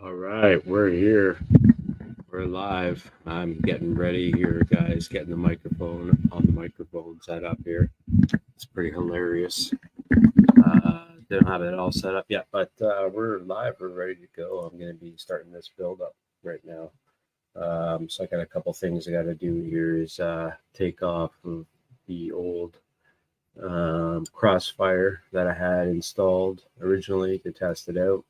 All right, we're here. We're live. I'm getting ready here, guys. Getting the microphone set up here. It's pretty hilarious. Don't have it all set up yet, but we're live. We're ready to go. I'm going to be starting this build up right now. So I got a couple things I got to do here. Is take off of the old Crossfire that I had installed originally to test it out.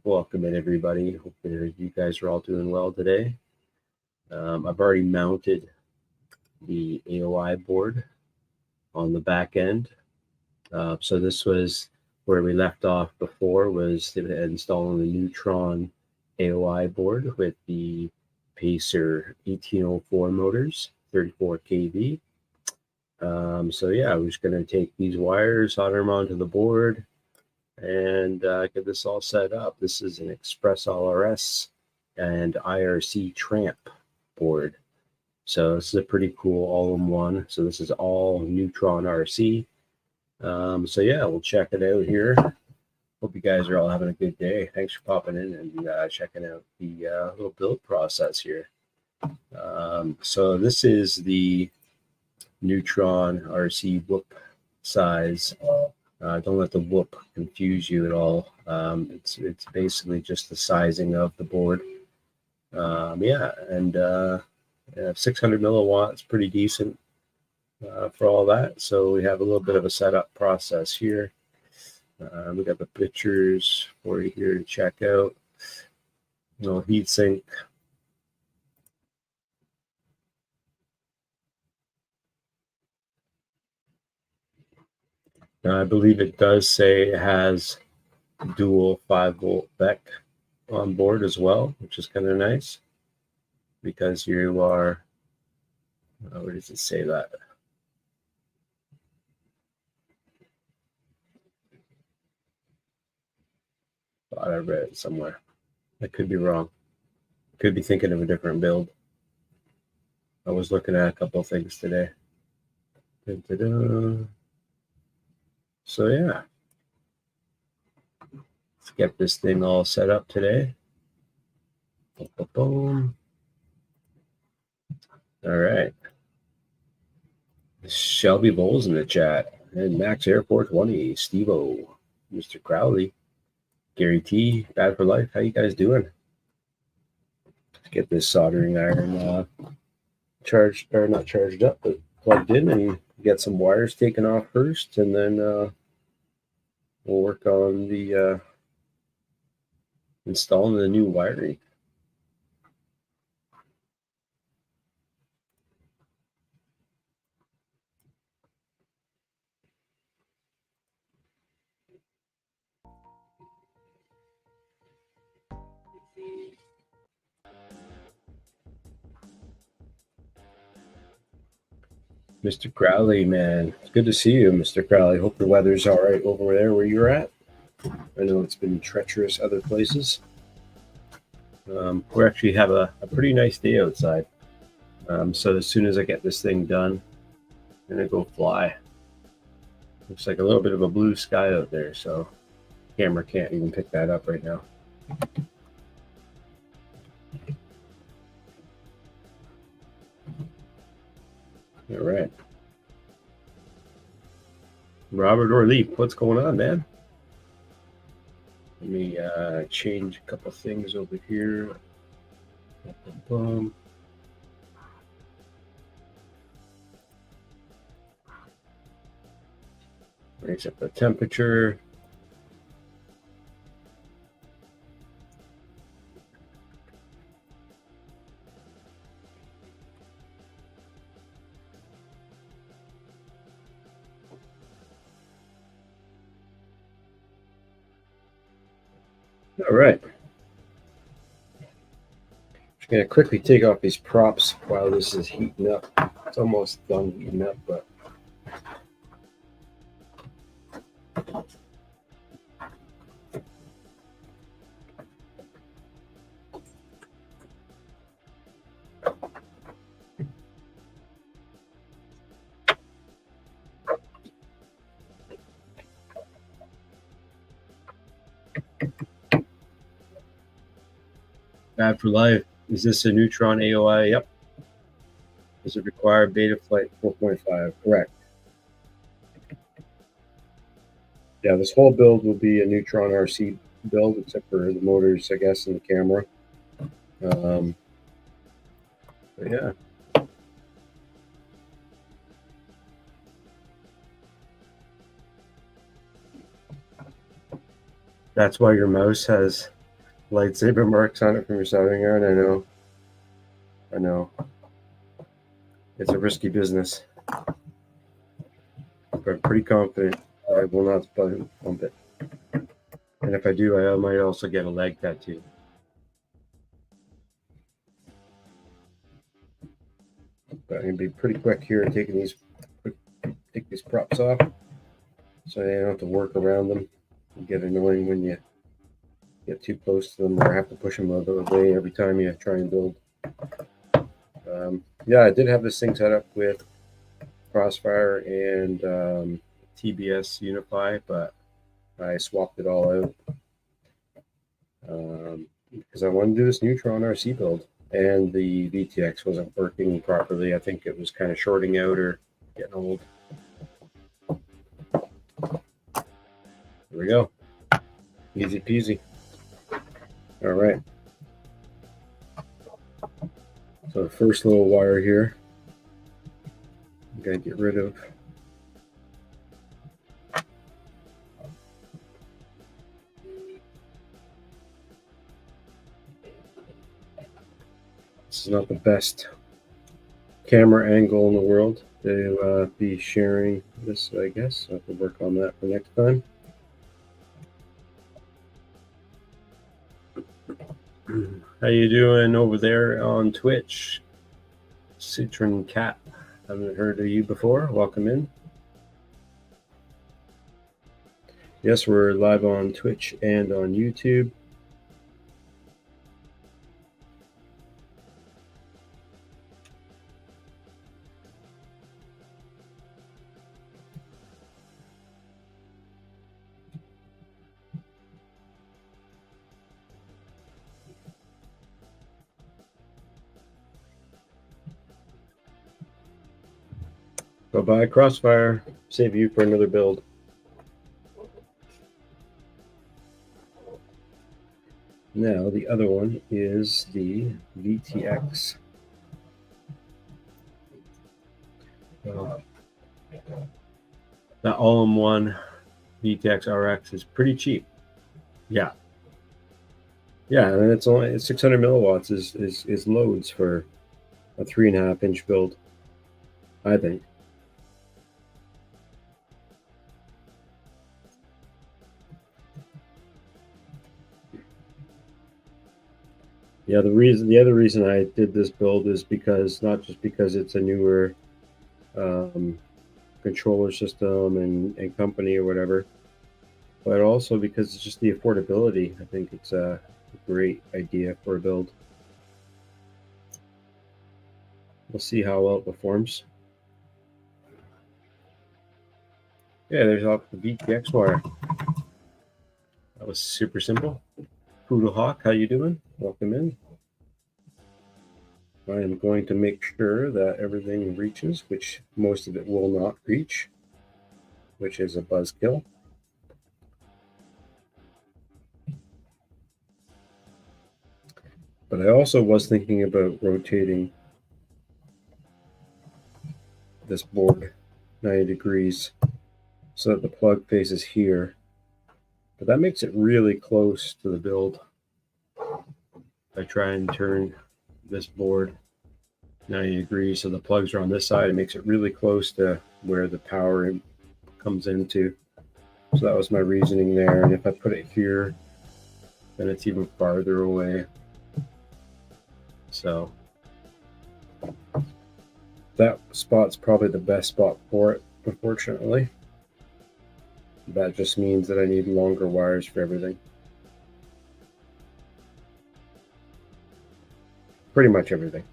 Welcome in, everybody. Hope you guys are all doing well today. I've already mounted the AOI board on the back end. So this was where we left off before, was installing the Neutron AOI board with the Pacer 1804 motors, 34 kV. So yeah, I'm just going to take these wires, solder them onto the board, and get this all set up. This is an EXPRESS LRS and IRC tramp board. So this is a pretty cool all-in-one. So this is all NeutronRC. So yeah, we'll check it out here. Hope you guys are all having a good day. Thanks for popping in and checking out the little build process here. So this is the NeutronRC whoop size. Don't let the whoop confuse you at all. It's basically just the sizing of the board. Yeah, and 600 milliwatts, pretty decent for all that. So we have a little bit of a setup process here. We got the pictures for you here to check out. Little heat sink. I believe it does say it has dual 5-volt BEC on board as well, which is kind of nice because you are, where does it say that? Thought I read it somewhere. I could be wrong. Could be thinking of a different build. I was looking at a couple of things today. Da-da-da. So yeah, let's get this thing all set up today. Boom. All right. Shelby Bowles in the chat. And Max Airport 20, Steve-O, Mr. Crowley, Gary T, Bad for Life. How you guys doing? Let's get this soldering iron charged, or not charged up, but plugged in, and get some wires taken off first, and then we'll work on the installing the new wiring. Mr. Crowley, man, it's good to see you, Mr. Crowley. Hope the weather's all right over there where you're at. I know it's been treacherous other places. We actually have a pretty nice day outside. So as soon as I get this thing done, I'm gonna go fly. Looks like a little bit of a blue sky out there, so the camera can't even pick that up right now. All right. Robert Orleep, what's going on, man? Let me change a couple things over here. Raise up the temperature. All right. Just going to quickly take off these props while this is heating up. It's almost done heating up, but Bad for life. Is this a Neutron AOI? Yep. Does it require beta flight 4.5? Correct. Yeah, this whole build will be a NeutronRC build, except for the motors, I guess, and the camera. But yeah. That's why your mouse has lightsaber marks on it from your soldering iron. I know. I know. It's a risky business. But I'm pretty confident that I will not bump it. And if I do, I might also get a leg tattoo. But I'm going to be pretty quick here taking these, take these props off so I don't have to work around them. It get annoying when you get too close to them or have to push them out of the way every time you try and build. Yeah, I did have this thing set up with Crossfire and TBS Unify, but I swapped it all out because I wanted to do this NeutronRC build, and the VTX wasn't working properly. I think it was kind of shorting out or getting old. There we go. Easy peasy. All right. So the first little wire here, I'm going to get rid of. This is not the best camera angle in the world to be sharing this, I guess. I'll have to work on that for next time. How you doing over there on Twitch? Citron Cat. Haven't heard of you before. Welcome in. Yes, we're live on Twitch and on YouTube. Bye-bye, Crossfire. Save you for another build. Now, the other one is the VTX. The all-in-one VTX RX is pretty cheap. Yeah. Yeah, and it's only 600 milliwatts is loads for a 3.5-inch build, I think. Yeah, the other reason I did this build is because not just because it's a newer controller system and company or whatever, but also because it's just the affordability. I think it's a great idea for a build. We'll see how well it performs. Yeah, there's off the VTX wire. That was super simple. Poodle Hawk, how you doing? Welcome in. I am going to make sure that everything reaches, which most of it will not reach, which is a buzzkill. But I also was thinking about rotating this board 90 degrees so that the plug faces here. But that makes it really close to the build. I try and turn this board 90 degrees so the plugs are on this side. It makes it really close to where the power comes into. So that was my reasoning there. And if I put it here, then it's even farther away. So that spot's probably the best spot for it, unfortunately. That just means that I need longer wires for everything. Pretty much everything.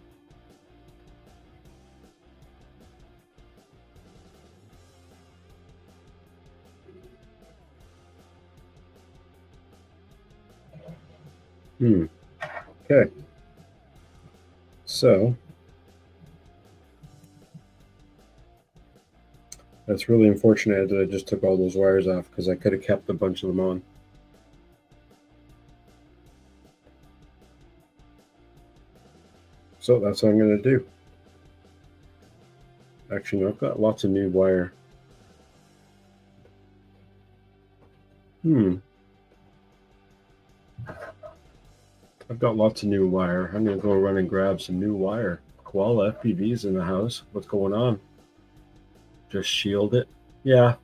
Okay. So that's really unfortunate that I just took all those wires off, because I could have kept a bunch of them on. So that's what I'm going to do. Actually, no, I've got lots of new wire. I've got lots of new wire. I'm going to go run and grab some new wire. Koala FPV's in the house. What's going on? Just shield it. Yeah.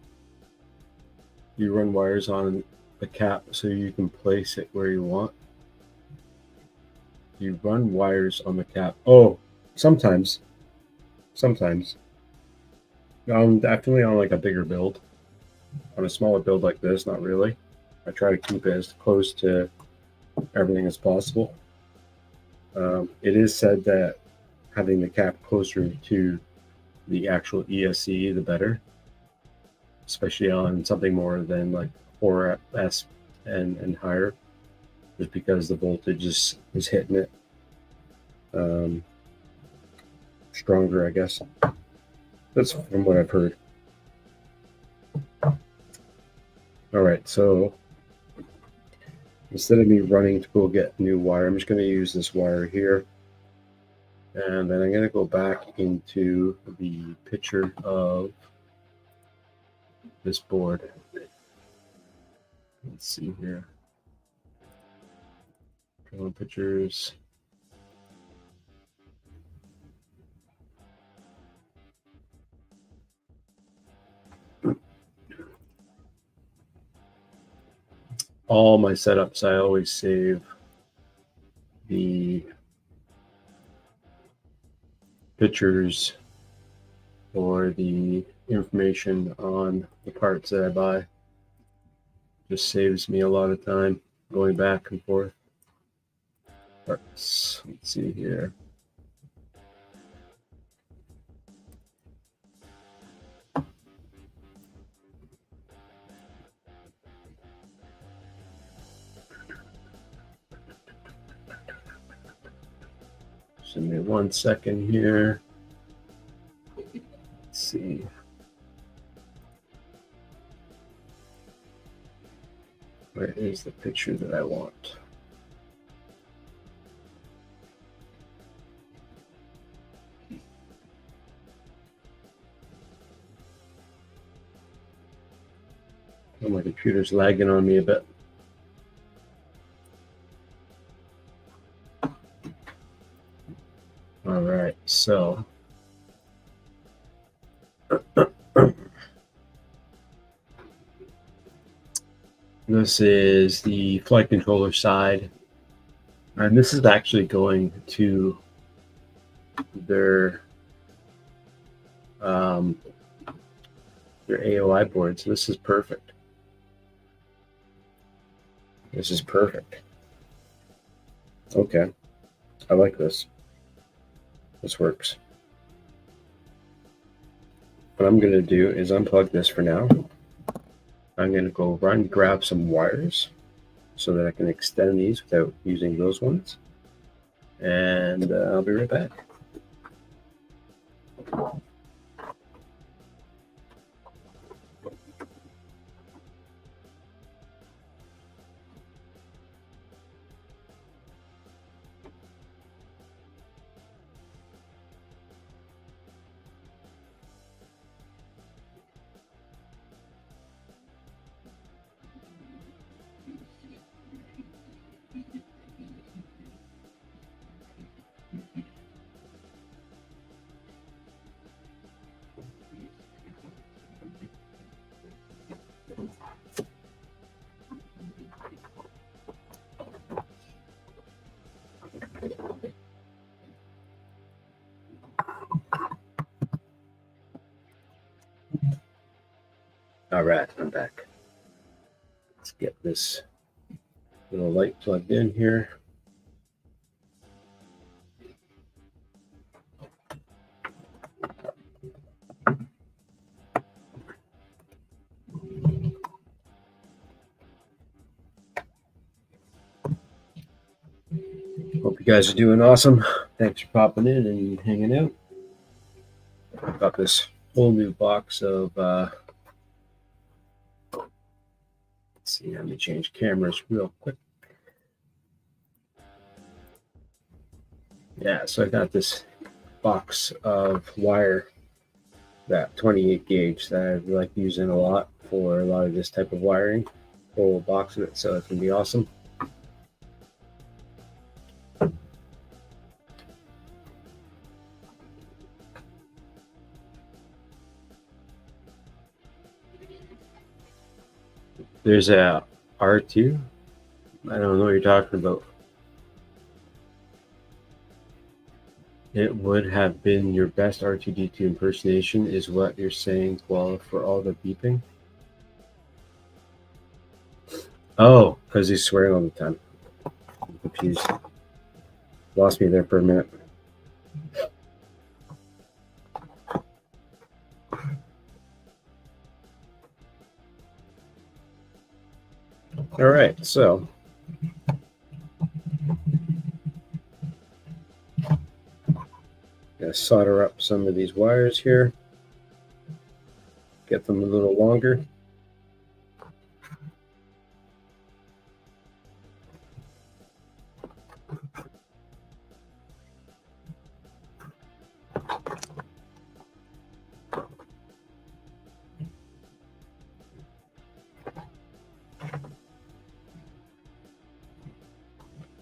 You run wires on the cap so you can place it where you want. You run wires on the cap. Oh, sometimes. Sometimes. Definitely on like a bigger build. On a smaller build like this, not really. I try to keep it as close to everything as possible. It is said that having the cap closer to the actual ESC, the better, especially on something more than like 4S and higher, just because the voltage is hitting it stronger, I guess. That's from what I've heard. All right, so instead of me running to go get new wire, I'm just going to use this wire here. And then I'm going to go back into the picture of this board. Let's see here. Drawing pictures. All my setups, I always save the pictures or the information on the parts that I buy. Just saves me a lot of time going back and forth. Parts. Let's see here. Just give me 1 second here. Let's see. Where is the picture that I want? Oh, my computer's lagging on me a bit. All right, so this is the flight controller side, and this is actually going to their AOI board. So this is perfect. This is perfect. Okay, I like this. This works. What I'm going to do is unplug this for now. I'm going to go run, grab some wires so that I can extend these without using those ones. And I'll be right back. All right, I'm back. Let's get this little light plugged in here. Hope You guys are doing awesome. Thanks for popping in and hanging out. I've got this whole new box of, let's see, let me change cameras real quick. Yeah, so I got this box of wire, that 28 gauge that I like using a lot for a lot of this type of wiring. Whole box of it, so it's gonna be awesome. There's a R2. I don't know what you're talking about. It would have been your best R2D2 impersonation, is what you're saying, Koala, for all the beeping. Oh, because he's swearing all the time. I'm confused. Lost me there for a minute. All right, so gonna solder up some of these wires here, get them a little longer.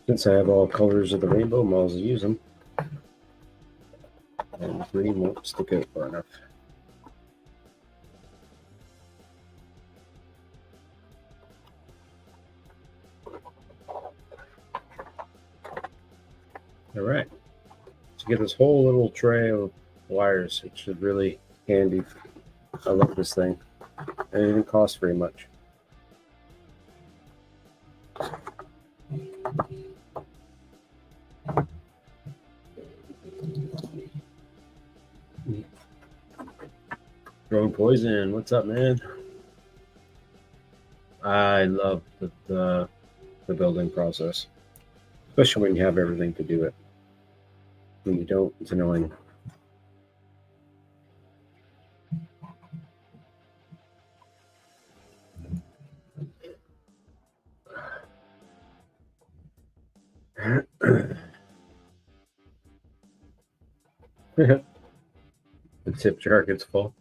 Since I have all colors of the rainbow, I might as well use them. And the green won't stick out far enough. All right, so get this whole little tray of wires. It should really handy. I love this thing. And it didn't cost very much. Drone Poison, what's up, man? I love the building process, especially when you have everything to do it. When you don't, it's annoying. The tip jar gets full.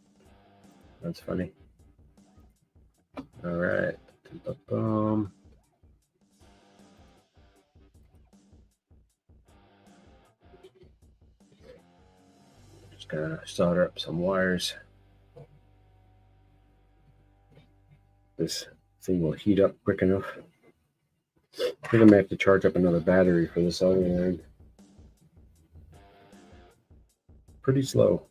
That's funny. All right. Just gonna solder up some wires. This thing will heat up quick enough. I think I may have to charge up another battery for this other iron. Pretty slow.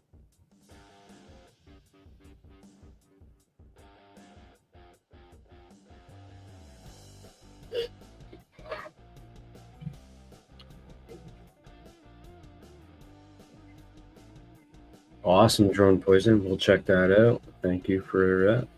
Awesome, Drone Poison. We'll check that out. Thank you for that.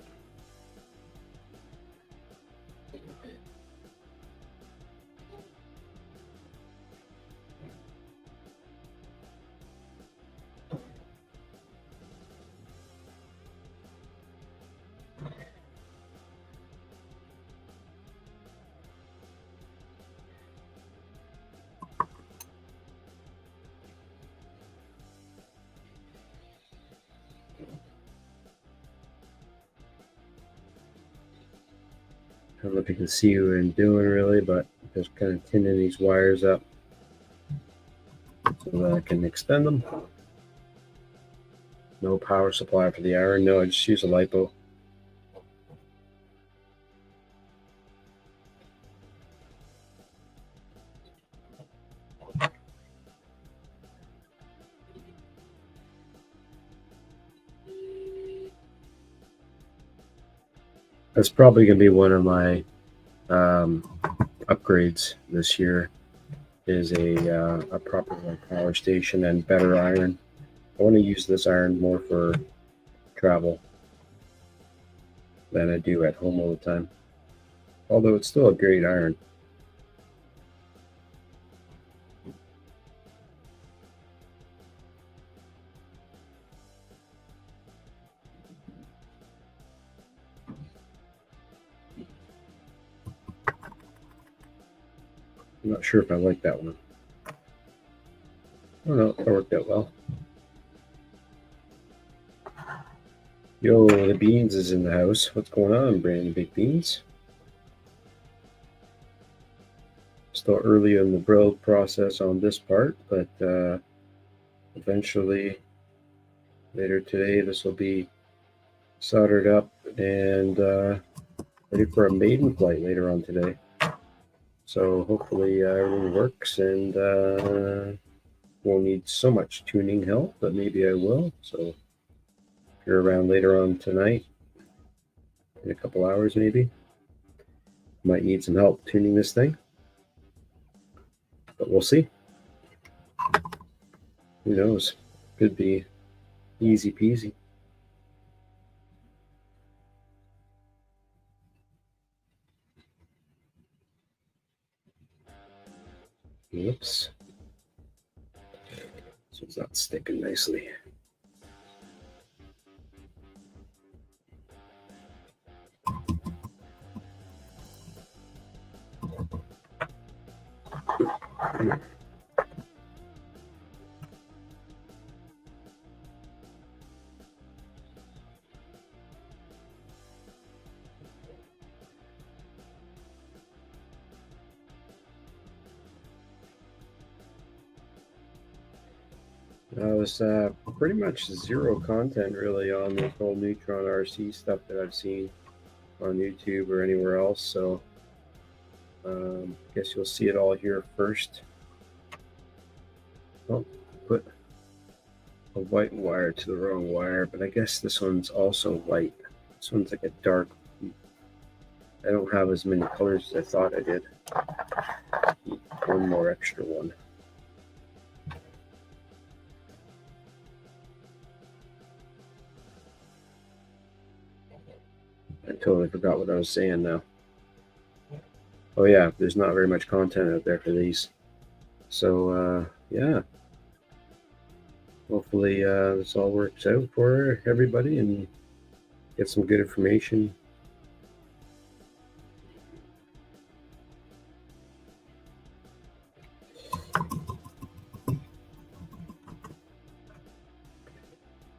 I don't know if you can see what I'm doing really, but just kind of tinning these wires up so that I can extend them. No power supply for the iron. No, I just use a LiPo. That's probably going to be one of my upgrades this year, is a proper power station and better iron. I want to use this iron more for travel than I do at home all the time. Although it's still a great iron. I'm not sure if I like that one. I don't know, that worked out well. Yo, the Beans is in the house. What's going on, Brandon Big Beans? Still early in the build process on this part, but eventually later today this will be soldered up and ready for a maiden flight later on today. So hopefully everything works and won't need so much tuning help, but maybe I will. So if you're around later on tonight, in a couple hours maybe, might need some help tuning this thing, but we'll see. Who knows? Could be easy peasy. Whoops. So it's not sticking nicely. I was pretty much zero content really on the whole NeutronRC stuff that I've seen on YouTube or anywhere else. So I guess you'll see it all here first. Oh, put a white wire to the wrong wire, but I guess this one's also white. This one's like a dark. I don't have as many colors as I thought I did. One more extra one. I totally forgot what I was saying now. Oh yeah, there's not very much content out there for these. So yeah, hopefully this all works out for everybody and get some good information.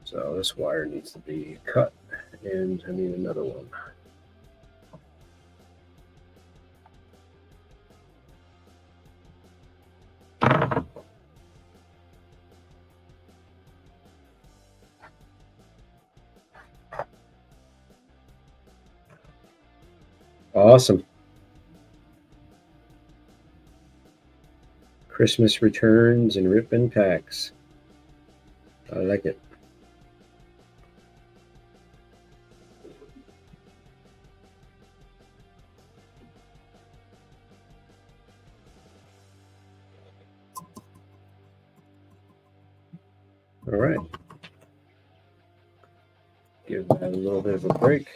So this wire needs to be cut, and I need another one. Awesome. Christmas returns and ribbon packs. I like it. All right. Give that a little bit of a break.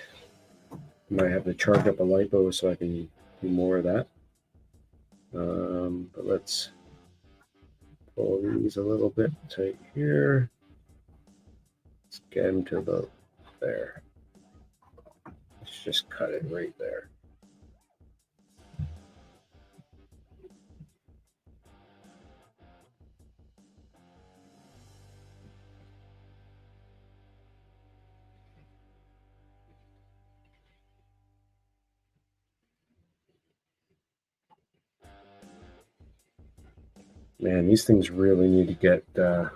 Might have to charge up a lipo so I can do more of that. But let's pull these a little bit tight here. Let's get them to about there. Let's just cut it right there. Man, these things really need to get, I don't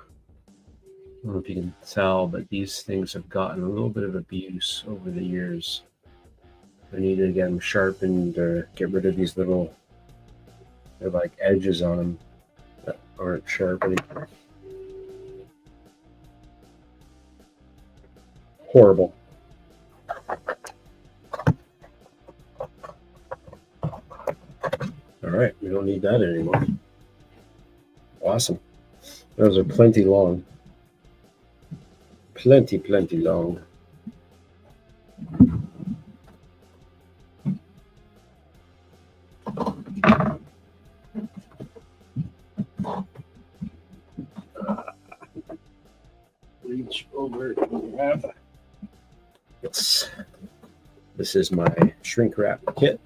know if you can tell, but these things have gotten a little bit of abuse over the years. I need to get them sharpened or get rid of these little, they're like edges on them that aren't sharp anymore. Horrible. All right, we don't need that anymore. Awesome. Those are plenty long. Plenty long. Reach over and grab. Yes. This is my shrink wrap kit.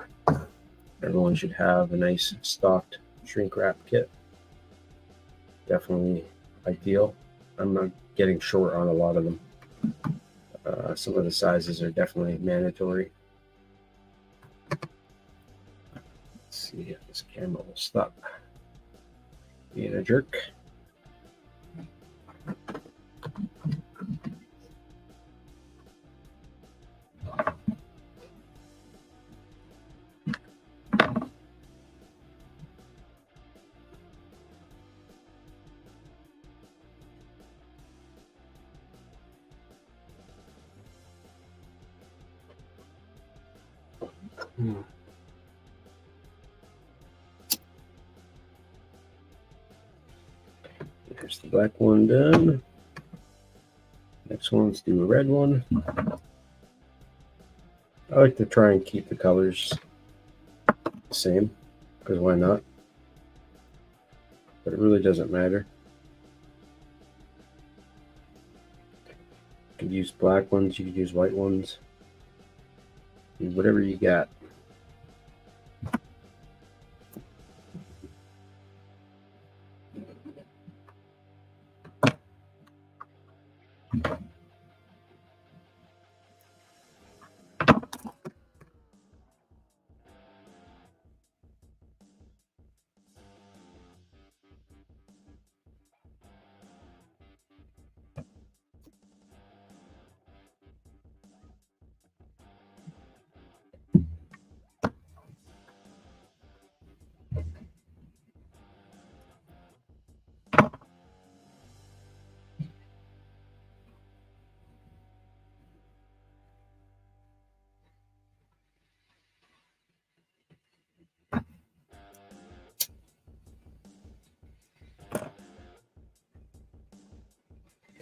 Everyone should have a nice stocked shrink wrap kit. Definitely ideal. I'm not getting short on a lot of them. Some of the sizes are definitely mandatory. Let's see if this camera will stop being a jerk. There's the black one done. Next one, let's do a red one. I like to try and keep the colors the same, because why not? But it really doesn't matter. You could use black ones, you could use white ones, whatever you got.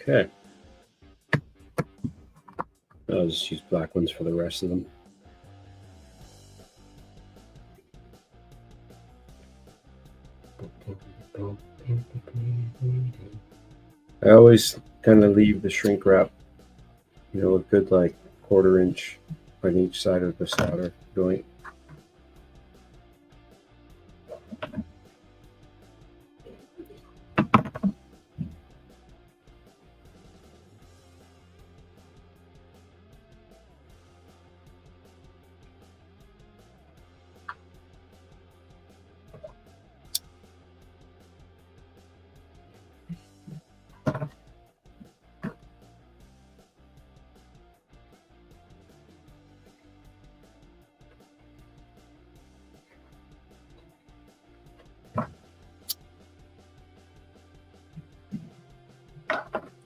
Okay. I'll just use black ones for the rest of them. I always kind of leave the shrink wrap, you know, a good like 1/4 inch on each side of the solder joint.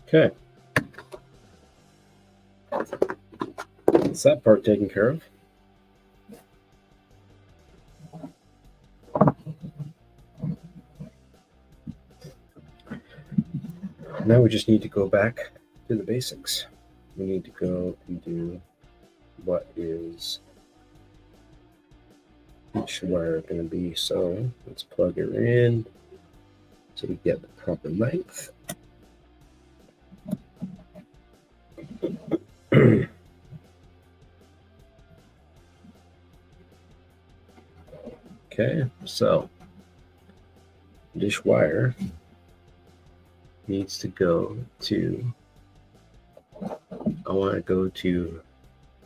Okay. That's that part taken care of. Now we just need to go back to the basics. We need to go and do what is each wire going to be. So let's plug it in so we get the proper length. Okay, so this wire needs to go to, I want to go to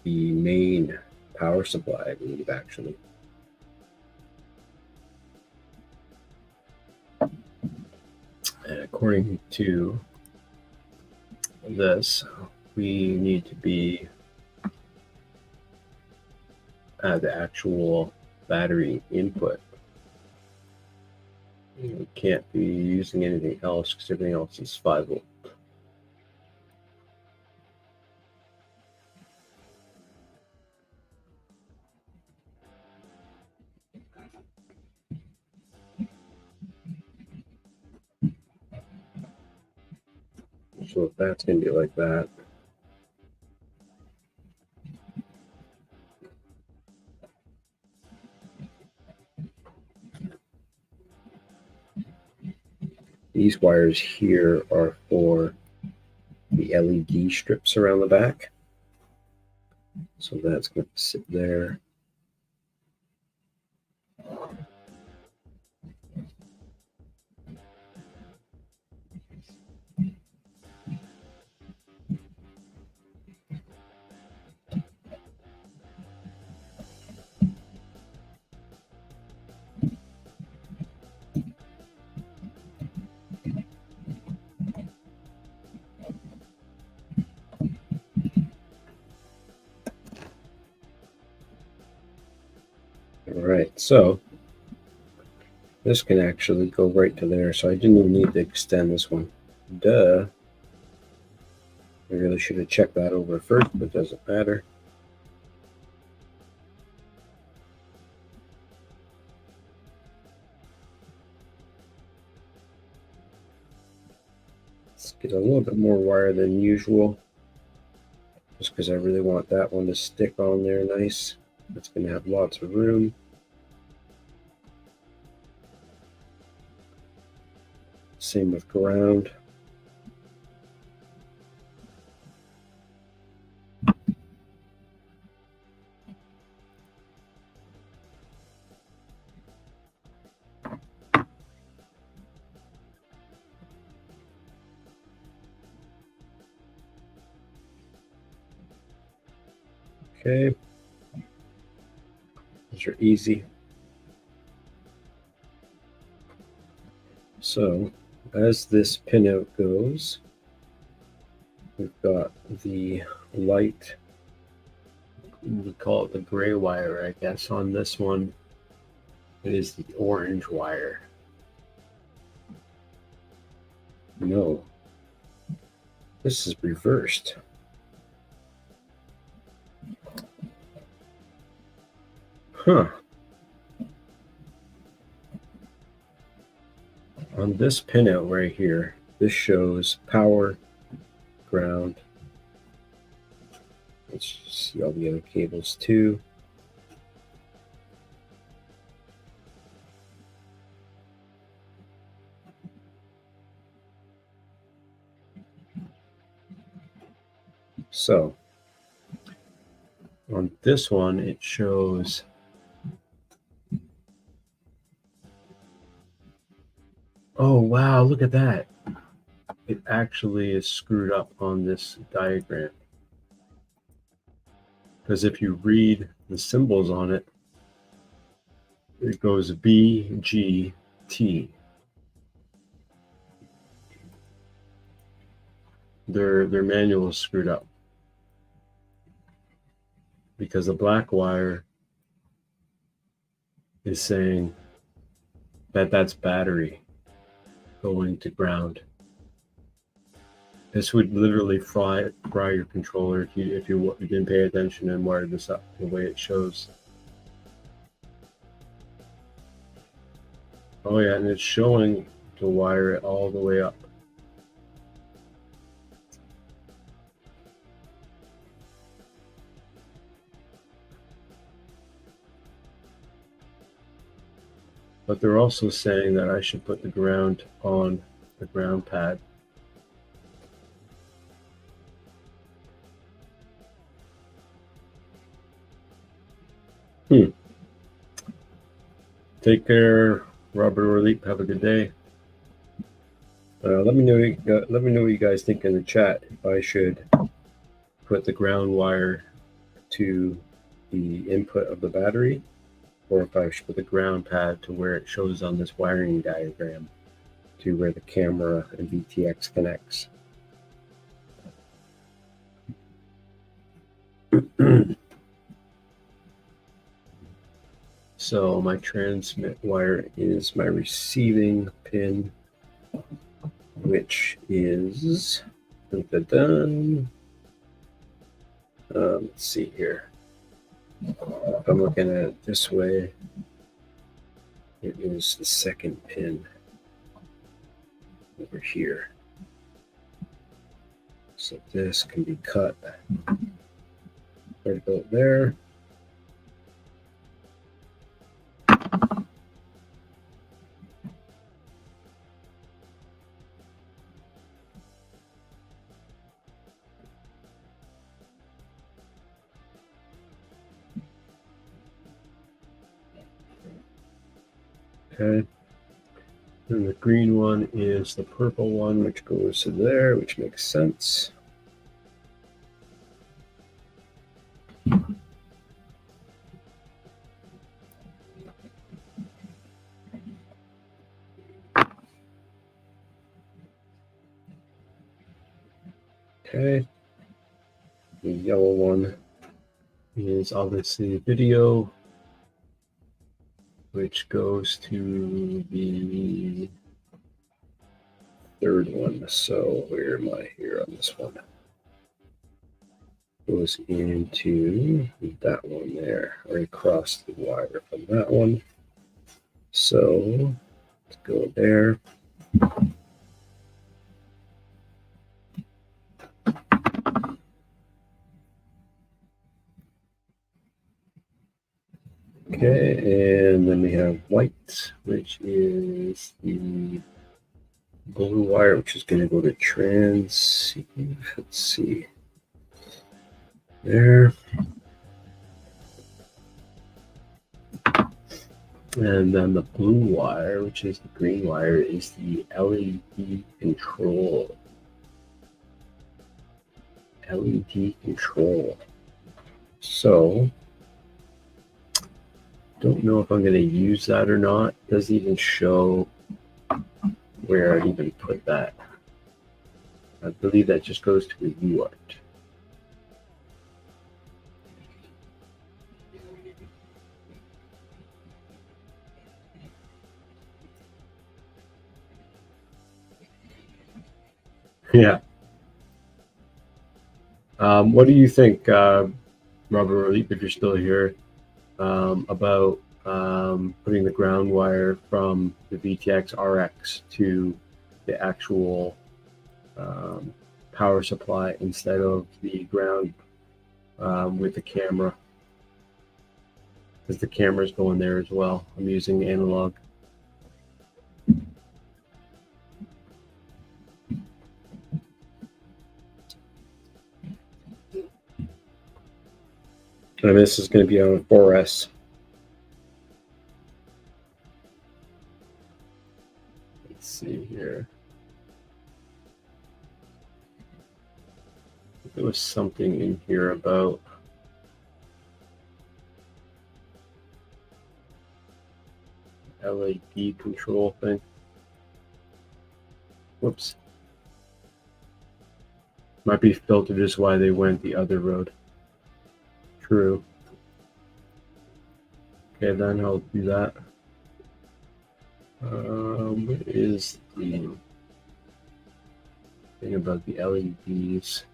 the main power supply, I believe, actually. And according to this, we need to be at the actual battery input. We can't be using anything else because everything else is 5 volt. So if that's going to be like that, these wires here are for the LED strips around the back. So that's going to sit there. So this can actually go right to there. So I didn't even need to extend this one. Duh. I really should have checked that over first, but it doesn't matter. Let's get a little bit more wire than usual, just because I really want that one to stick on there nice. It's going to have lots of room. Same with ground. Okay, those are easy. So as this pinout goes, we've got the light, we call it the gray wire, I guess. On this one, it is the orange wire. No, this is reversed. Huh. On this pinout right here, this shows power, ground. Let's see all the other cables too. So on this one, it shows oh wow, look at that. It actually is screwed up on this diagram. Because if you read the symbols on it, it goes B, G, T. Their manual is screwed up. Because the black wire is saying that that's battery going to ground. This would literally fry your controller if you didn't pay attention and wired this up the way it shows. Oh yeah, and it's showing to wire it all the way up. But they're also saying that I should put the ground on the ground pad. Take care, Robert or Leap. Have a good day. Let me know what you guys think in the chat. If I should put the ground wire to the input of the battery, or if I should put the ground pad to where it shows on this wiring diagram to where the camera and VTX connects. So my transmit wire is my receiving pin, which is, let's see here. If I'm looking at it this way, it is the second pin over here. So this can be cut right about there. Okay, and the green one is the purple one, which goes to there, which makes sense. Okay, the yellow one is obviously video. which goes to the third one. So where am I here on this one? Goes into that one there, right across the wire from that one. So let's go there. Okay, and then we have white, which is the blue wire, which is going to go to transceive. Let's see. There. And then the blue wire, which is the green wire, is the LED control. LED control. So, don't know if I'm going to use that or not. It doesn't even show where I'd even put that. I believe that just goes to a UART. Yeah. What do you think, Robert Leap, if you're still here, about putting the ground wire from the VTX RX to the actual power supply instead of the ground with the camera? Because the camera's going there as well. I'm using analog. And this is going to be on 4S. Let's see here. There was something in here about LED control thing. Whoops. Might be filtered is why they went the other road. True. Okay, then I'll do that. What is the thing about the LEDs?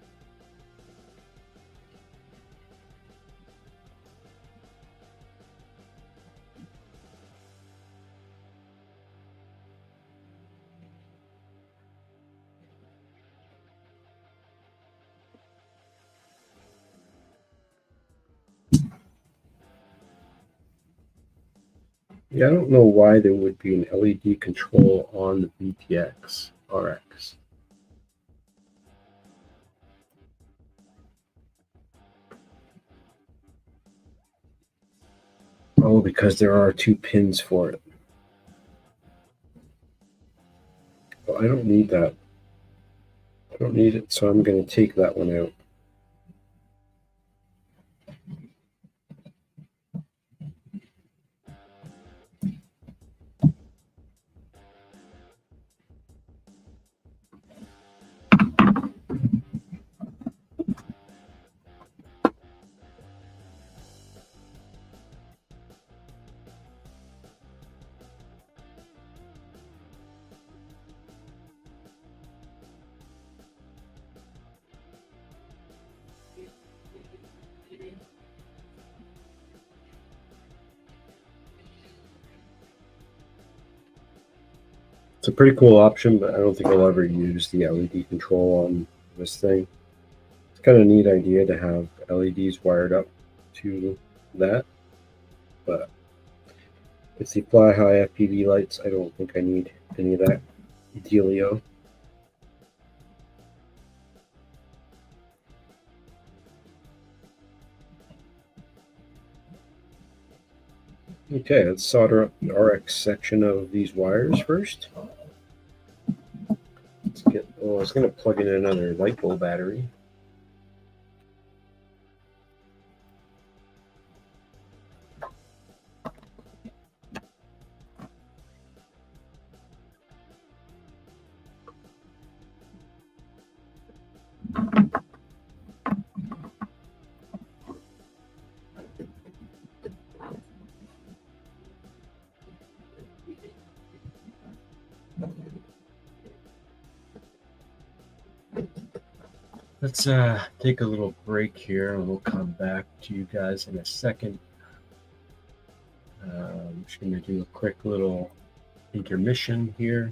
Yeah, I don't know why there would be an LED control on the VTX RX. Oh, because there are 2 pins for it. Oh, I don't need that. I don't need it, so I'm going to take that one out. It's a pretty cool option, but I don't think I'll ever use the LED control on this thing. It's kind of a neat idea to have LEDs wired up to that, but it's the FlyHighFPV lights. I don't think I need any of that dealio. Okay, let's solder up the RX section of these wires first. Let's get, oh, I was going to plug in another light bulb battery. Let's take a little break here and we'll come back to you guys in a second. I'm just going to do a quick little intermission here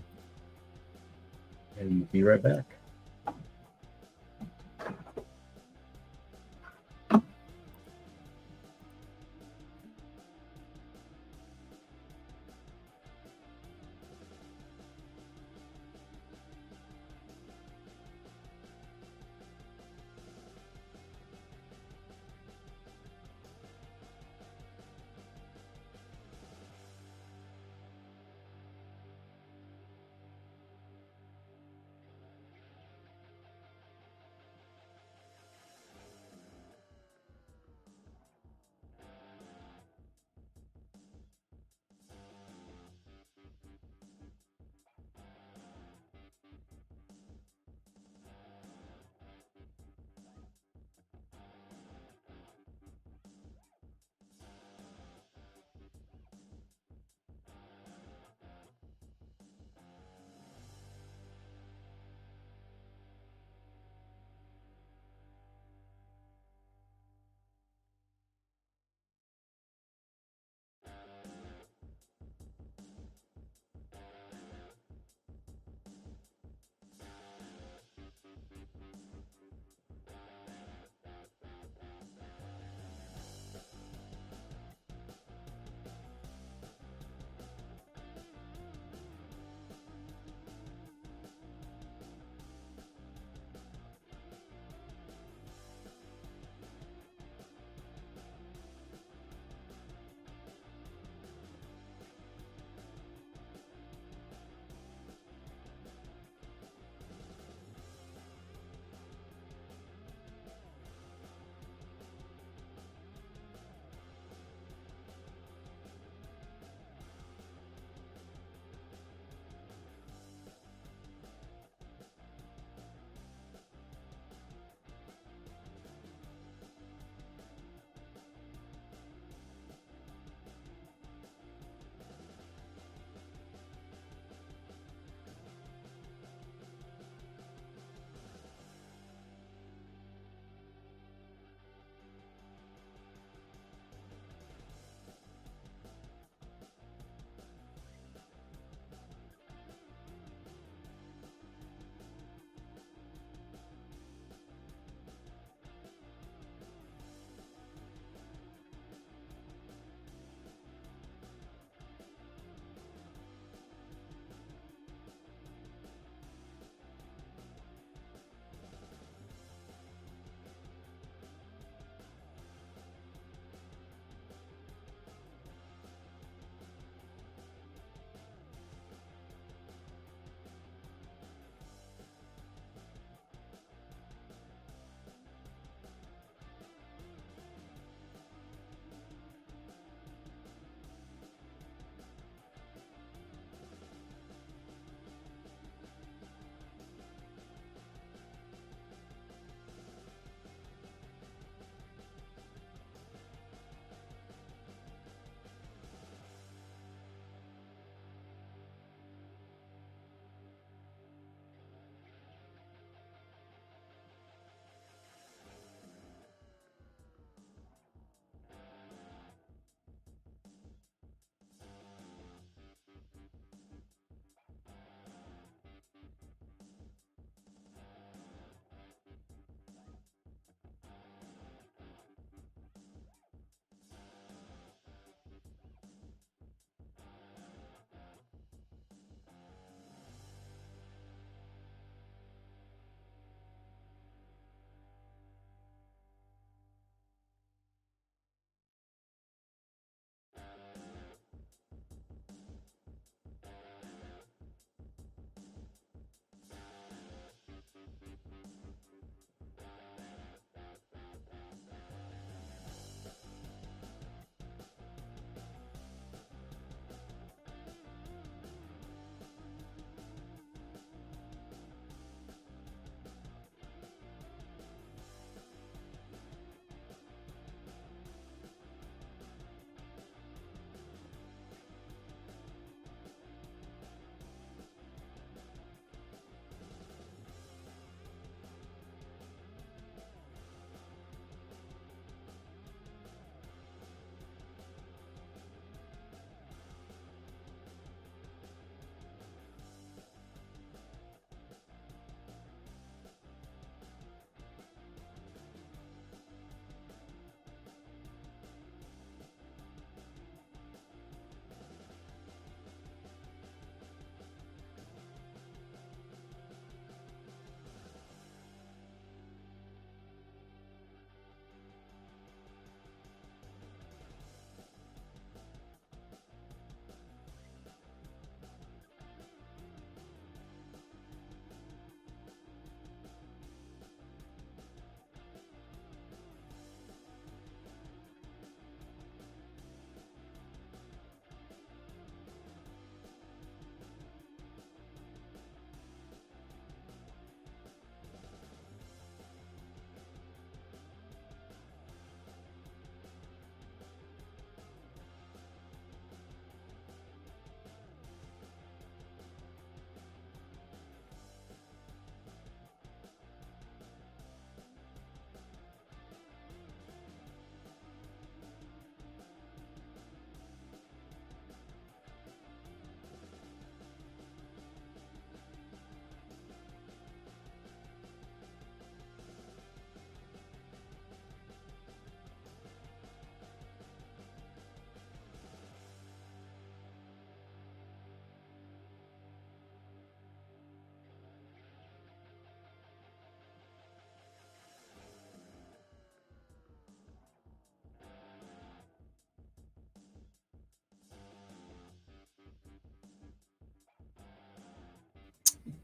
and be right back.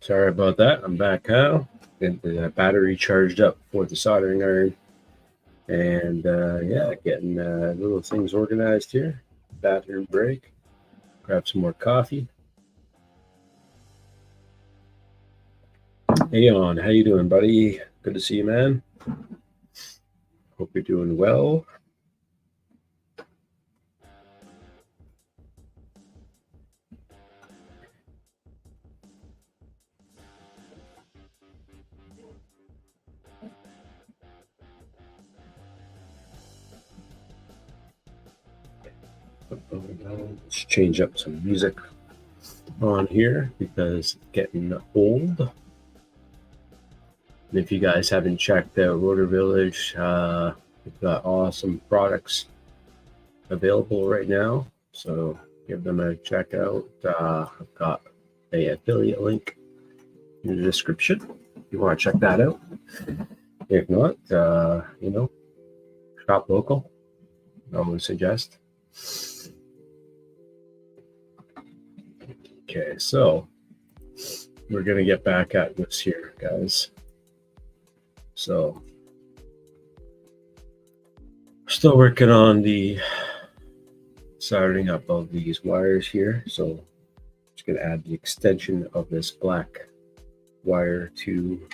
Sorry about that. I'm back now. Get the battery charged up for the soldering iron. And yeah, getting little things organized here. Bathroom break. Grab some more coffee. Hey, on. How you doing, buddy? Good to see you, man. Hope you're doing well. Let's change up some music on here because it's getting old. And if you guys haven't checked out Rotor Village, we've got awesome products available right now. So give them a check out. I've got an affiliate link in the description if you want to check that out. If not, you know, shop local. I would suggest. Okay, so we're gonna get back at this here, guys. So still working on the soldering up of these wires here. So just gonna add the extension of this black wire to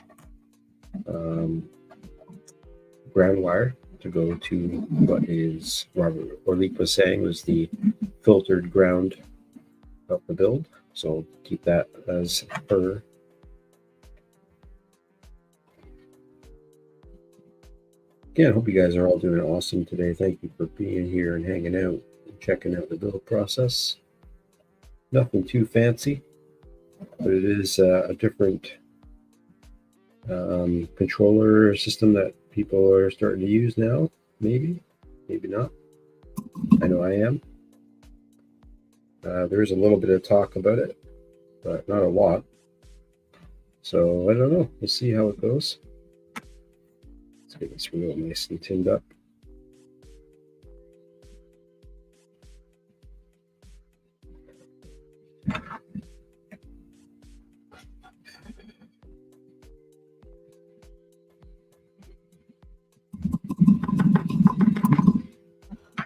ground wire to go to what is Robert Orleek was saying was the filtered ground of the build. So keep that as per. Again, I hope you guys are all doing awesome today. Thank you for being here and hanging out and checking out the build process. Nothing too fancy, but it is a different controller system that people are starting to use now. Maybe not. I know I am. There is a little bit of talk about it, but not a lot. So I don't know. We'll see how it goes. Let's get this real nice and tinned up.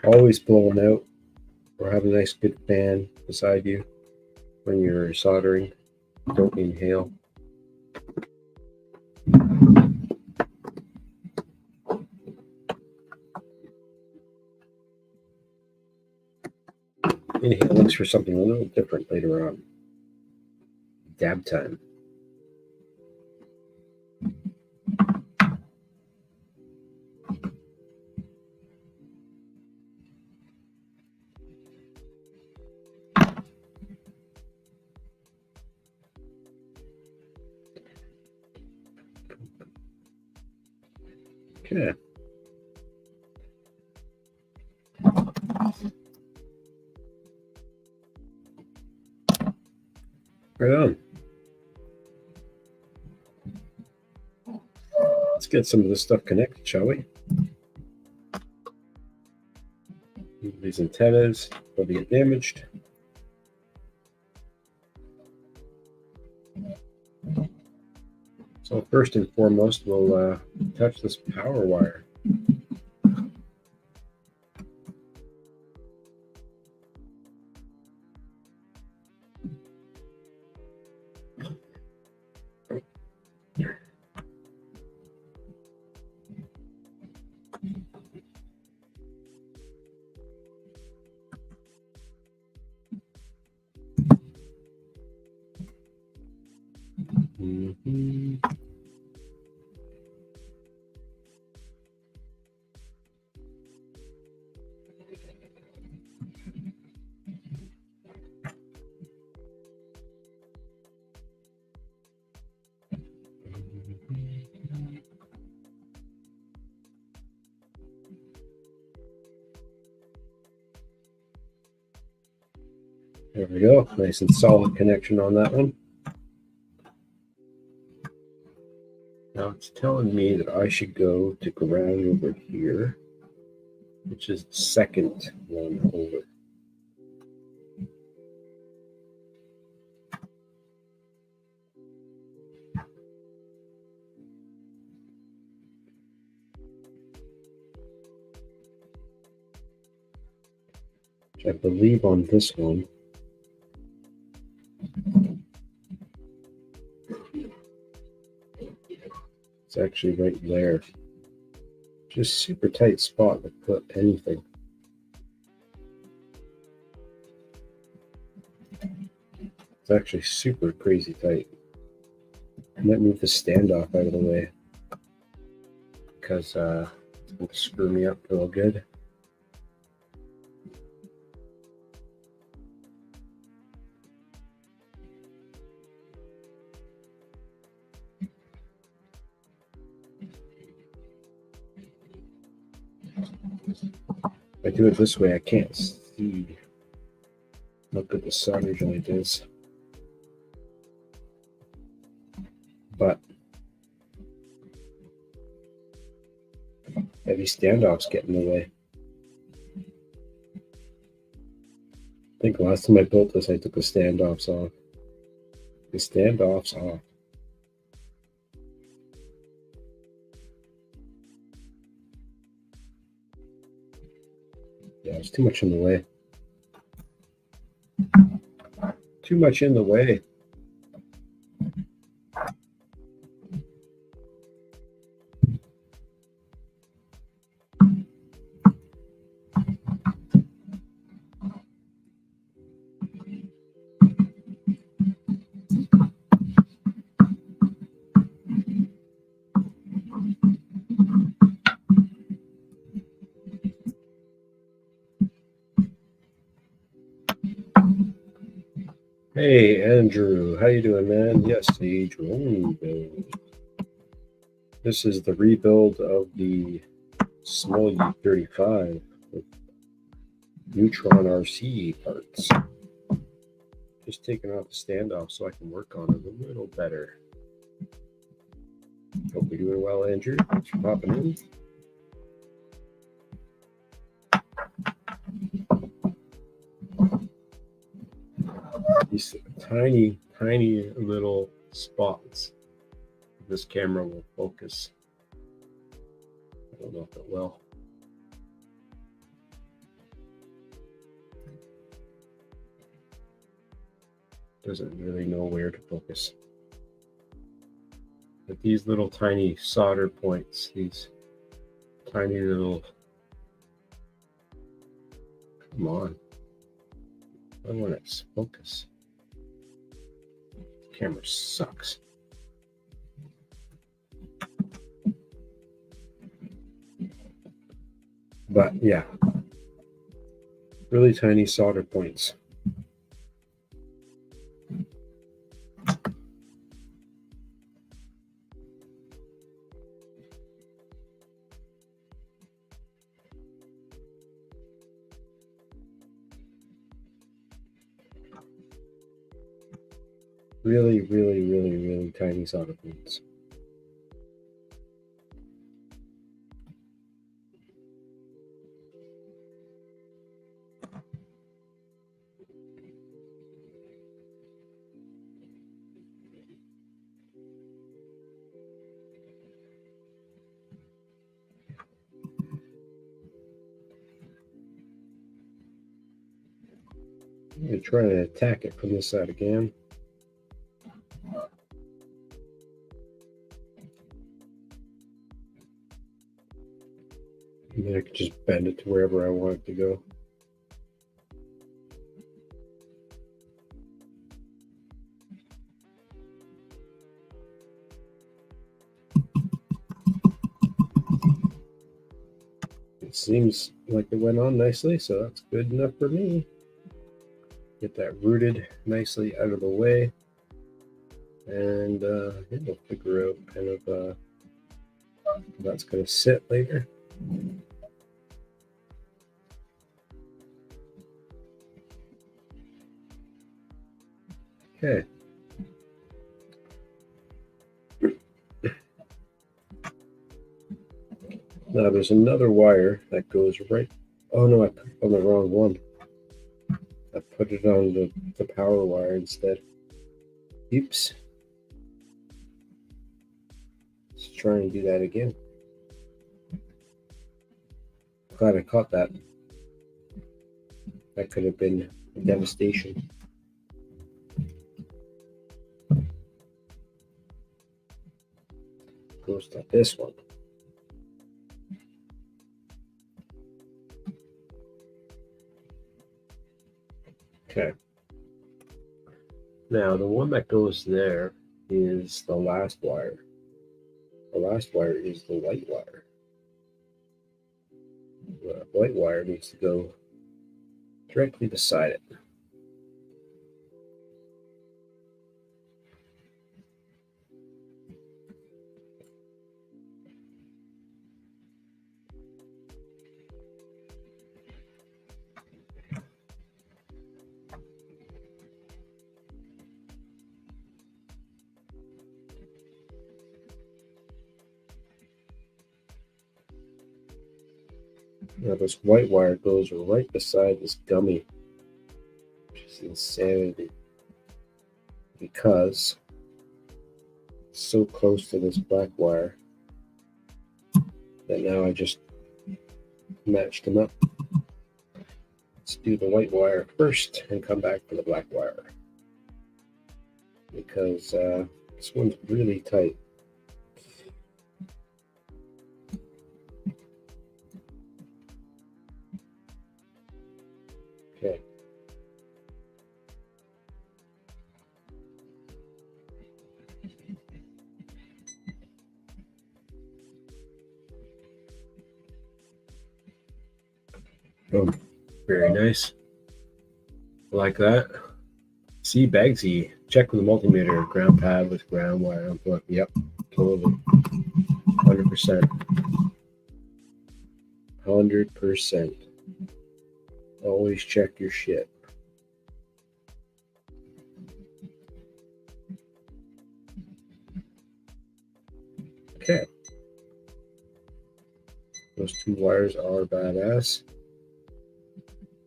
Always blowing out, or have a nice good fan beside you when you're soldering. Don't inhale. Inhale looks for something a little different later on. Dab time. Okay. Right on. Let's get some of this stuff connected, shall we? These antennas will get damaged. So first and foremost, we'll touch this power wire. There we go. Nice and solid connection on that one. Now it's telling me that I should go to ground over here, which is the second one over. which I believe on this one, it's actually right there. Just super tight spot to put anything. It's actually super crazy tight. I might move the standoff out of the way because it's going to screw me up real good. If I do it this way, I can't see how good the solder joint is. But heavy standoffs get in the way. I think last time I built this, I took the standoffs off. The standoffs off. Yeah, it's too much in the way. Too much in the way. Hey, Andrew, how you doing, man? Yes, the drone build. This is the rebuild of the SmolYeet 35 with NeutronRC parts. Just taking off the standoff so I can work on it a little better. Hope you're doing well, Andrew. Thanks for popping in. These tiny, tiny little spots. This camera will focus. I don't know if it will. Doesn't really know where to focus. But these little tiny solder points, these tiny little, come on. I want it to focus. The camera sucks. But yeah, really tiny solder points. Really, really, really, really tiny solder points. I'm going to try to attack it from this side again. And then I can just bend it to wherever I want it to go. It seems like it went on nicely, so that's good enough for me. Get that rooted nicely out of the way. And yeah, we'll figure out kind of how that's going to sit later. Okay. Now there's another wire that goes right. Oh no, I put it on the wrong one. I put it on the power wire instead. Oops. Let's try and do that again. Glad I caught that. That could have been a devastation. Goes to this one. Okay. Now the one that goes there is the last wire. The last wire is the white wire. The white wire needs to go directly beside it. Now this white wire goes right beside this gummy, which is insanity, because it's so close to this black wire that now I just matched them up. Let's do the white wire first and come back for the black wire, because this one's really tight. Okay. Oh, very nice. Like that. See, Bagsy, check with the multimeter. Ground pad with ground wire on foot. Yep, totally. 100%. 100%. Always check your shit. Okay. Those two wires are badass.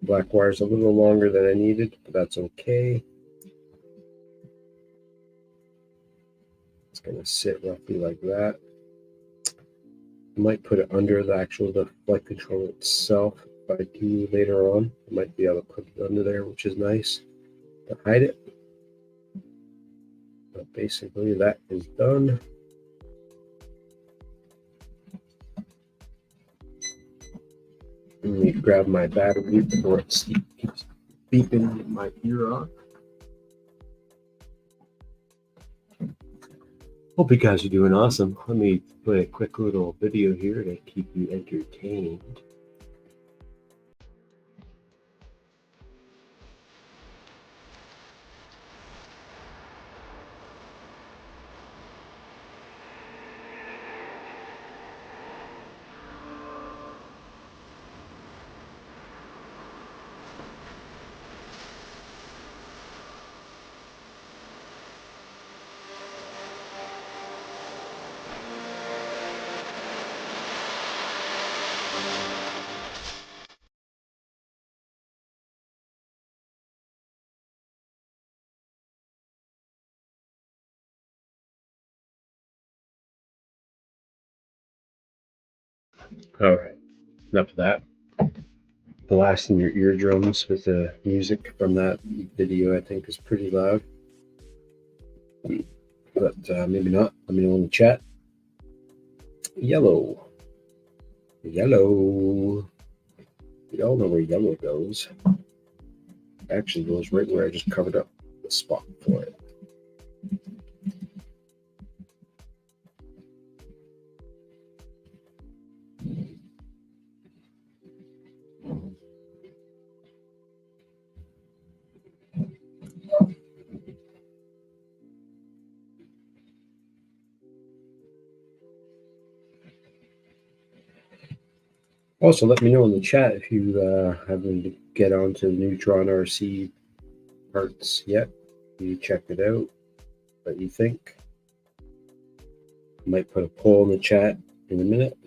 Black wire's a little longer than I needed, but that's okay. It's gonna sit roughly like that. I might put it under the flight controller itself. If I do later on, I might be able to put it under there, which is nice to hide it. But basically that is done. Let me grab my battery before it keeps beeping in my ear off. Hope you guys are doing awesome. Let me play a quick little video here to keep you entertained. All right, enough of that. Blasting your eardrums with the music from that video, I think, is pretty loud. But maybe not. Let me know in the chat. Yellow. Yellow. We all know where yellow goes. It actually goes right where I just covered up the spot for it. Also, let me know in the chat if you haven't get onto the NeutronRC parts yet. You checked it out. What you think? I might put a poll in the chat in a minute.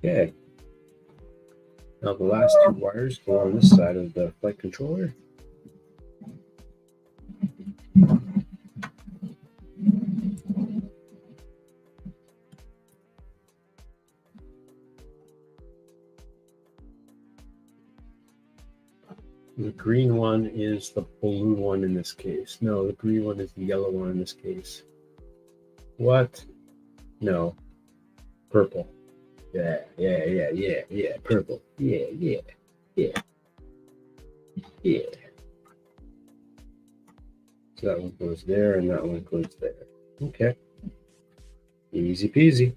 Okay. Now the last two wires go on this side of the flight controller. The green one is the blue one in this case. No, the green one is the yellow one in this case. What? No. Purple. Yeah, purple. Yeah. So that one goes there and that one goes there. Okay. Easy peasy.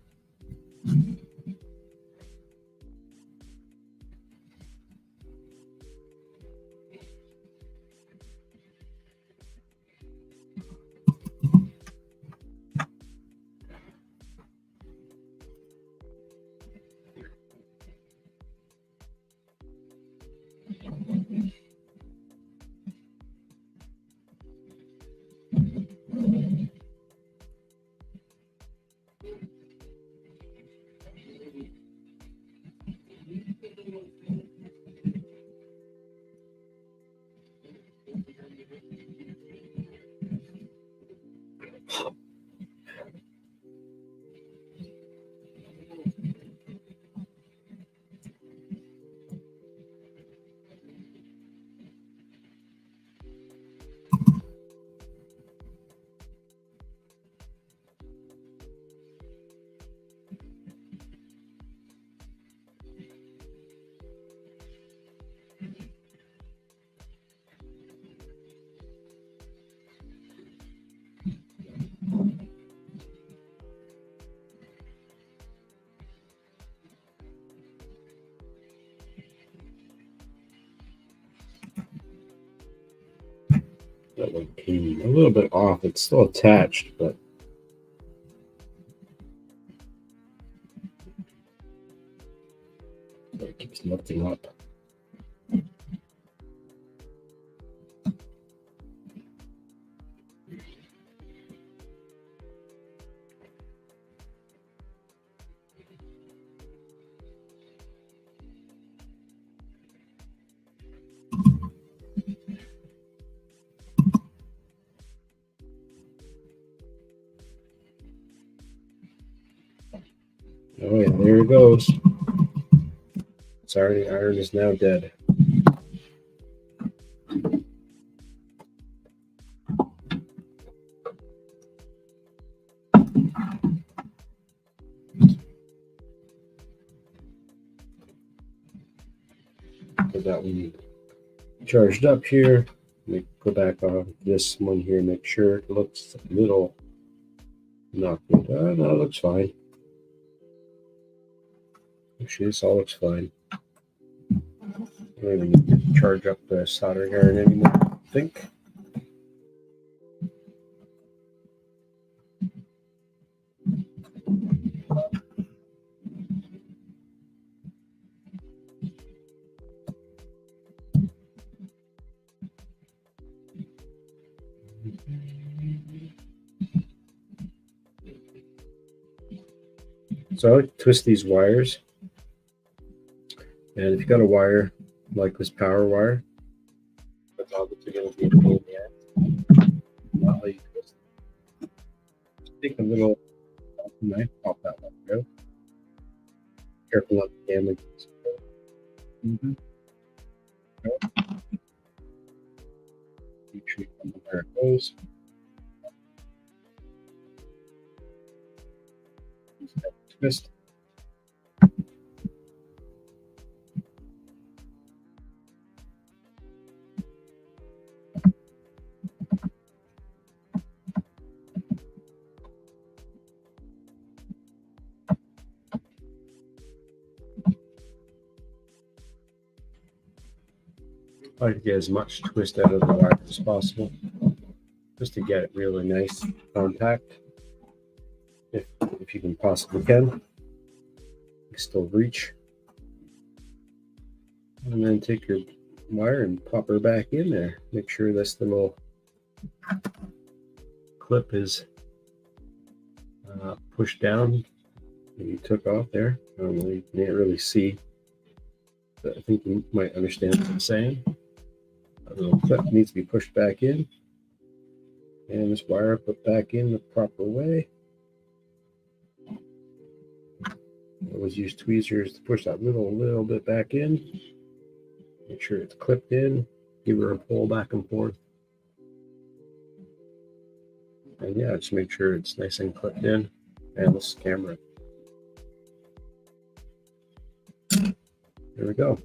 That one came a little bit off. It's still attached, but it keeps lifting up. Oh yeah, there it goes. Sorry, the iron is now dead. Put that one charged up here. Let me go back on this one here, make sure it looks a little not good. No, it looks fine. Actually, this all looks fine. I don't even need to charge up the soldering iron anymore, I think. So I like to twist these wires. And if you got a wire like this power wire, that's obviously going to be a pain in the ass. Not how you twist it. Take a little knife, pop that one out. Careful not to damage this. Make sure you know where it goes. Twist. I like to get as much twist out of the wire as possible, just to get it really nice compact. If you can possibly can, you still reach. And then take your wire and pop her back in there. Make sure this little clip is pushed down that you took off there. I don't know, you can't really see, but I think you might understand what I'm saying. That little clip needs to be pushed back in, and this wire put back in the proper way. Always use tweezers to push that little bit back in. Make sure it's clipped in. give her a pull back and forth. And yeah, just make sure it's nice and clipped in. And this camera. There we go.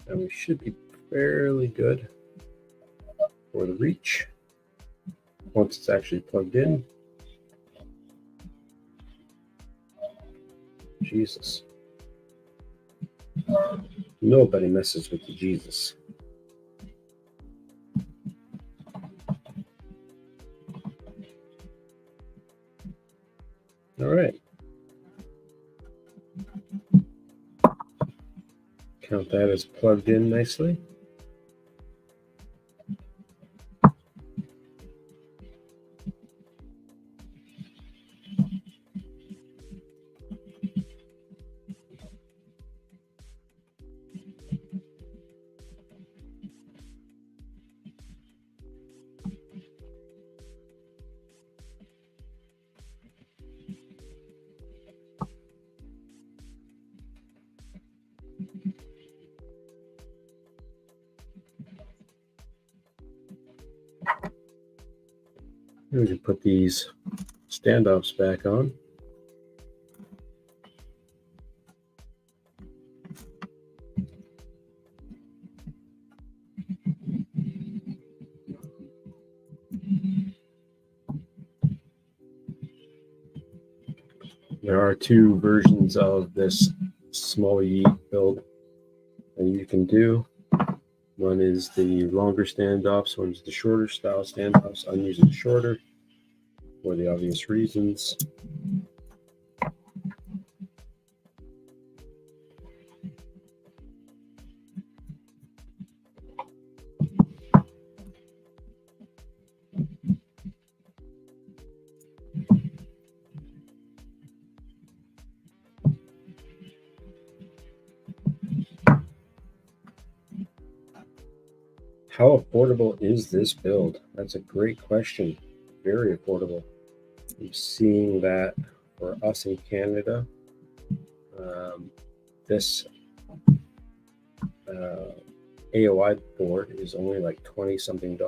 And we should be fairly good for the reach once it's actually plugged in. Jesus. Nobody messes with the Jesus. All right. Count that as plugged in nicely. We can put these standoffs back on. There are two versions of this SmolYeet build that you can do. One is the longer standoffs, one's the shorter style standoffs. I'm using the shorter for the obvious reasons. How affordable is this build? That's a great question. Very affordable. I'm seeing that for us in Canada, this AOI board is only like $20-something.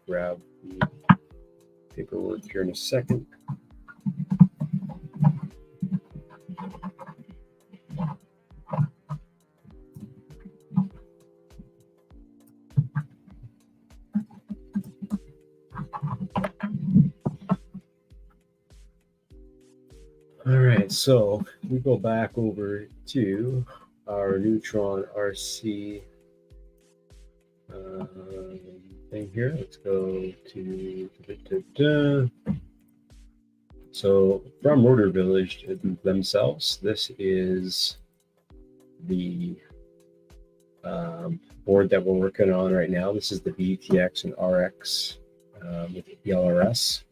Grab the paperwork here in a second. All right, so we go back over to our NeutronRC thing here. Let's go to So from Rotor Village themselves, this is the board that we're working on right now. This is the VTX and RX with LRS.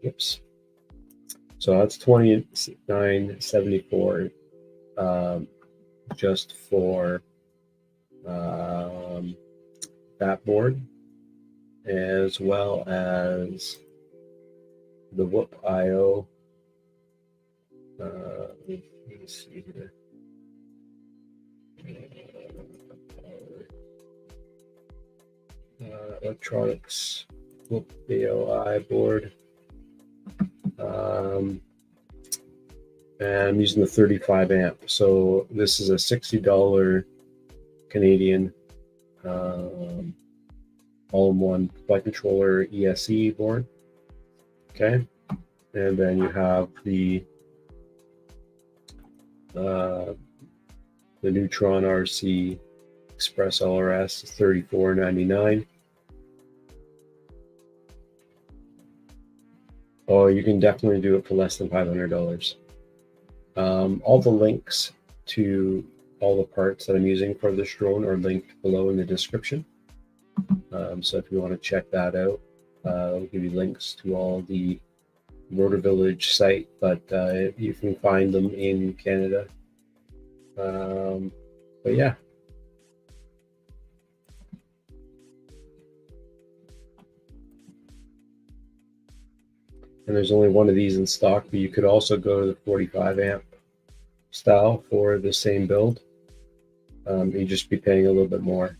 Oops. So that's $29.74 just for that board, as well as the Whoop IO. Let me see here. Electronics Whoop AOI board. And I'm using the 35 amp. So this is a $60 Canadian all-in-one flight controller ESE board. Okay, and then you have the NeutronRC Express LRS $34.99. Oh, you can definitely do it for less than $500. All the links to all the parts that I'm using for this drone are linked below in the description. So if you want to check that out, I'll give you links to all the Rotor Village site, but you can find them in Canada. But yeah. and there's only one of these in stock, but you could also go to the 45 amp style for the same build. You'd just be paying a little bit more.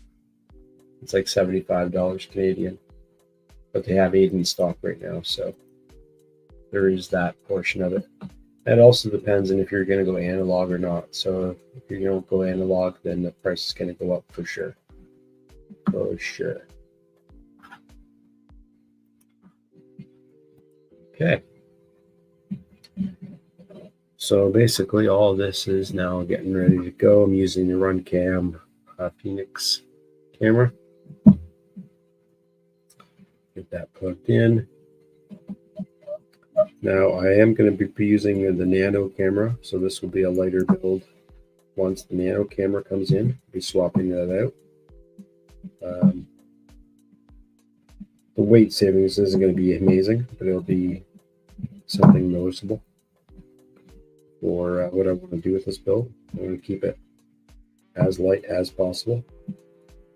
It's like $75 Canadian, but they have 8 in stock right now, so there is that portion of it. It also depends on if you're going to go analog or not. So if you don't go analog, then the price is going to go up for sure. For sure. Okay. So basically all this is now getting ready to go. I'm using the RunCam Phoenix camera. Get that plugged in. Now I am going to be using the nano camera, so this will be a lighter build. Once the nano camera comes in, I'll be swapping that out. The weight savings isn't going to be amazing, but it'll be something noticeable for what I want to do with this build. I want to keep it as light as possible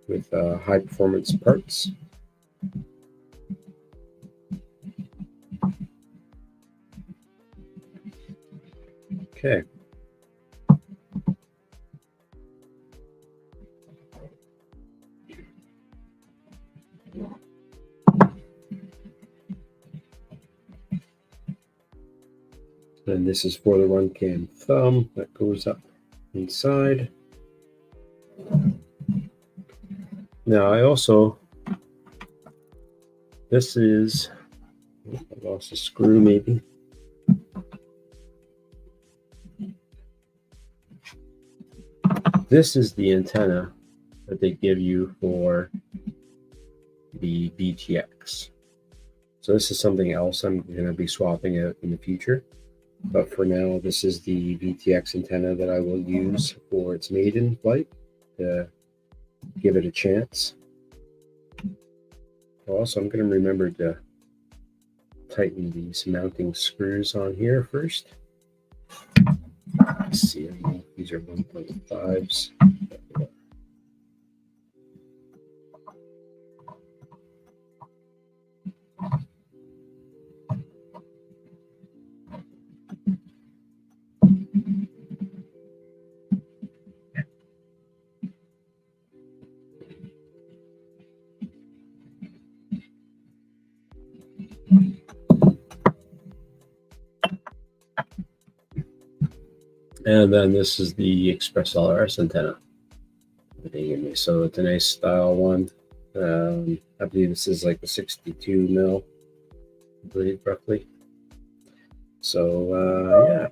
with high performance parts. Okay. And this is for the RunCam thumb that goes up inside. Now I also, this is, I lost a screw maybe. This is the antenna that they give you for the VTX. So this is something else I'm going to be swapping out in the future. But for now, this is the VTX antenna that I will use for its maiden flight to give it a chance. Also, I'm going to remember to tighten these mounting screws on here first. Let's see, I don't know if these are 1.5s. And then this is the EXPRESS LRS antenna that they gave me. So it's a nice style one. I believe this is like the 62 mil, I believe, roughly. So yeah,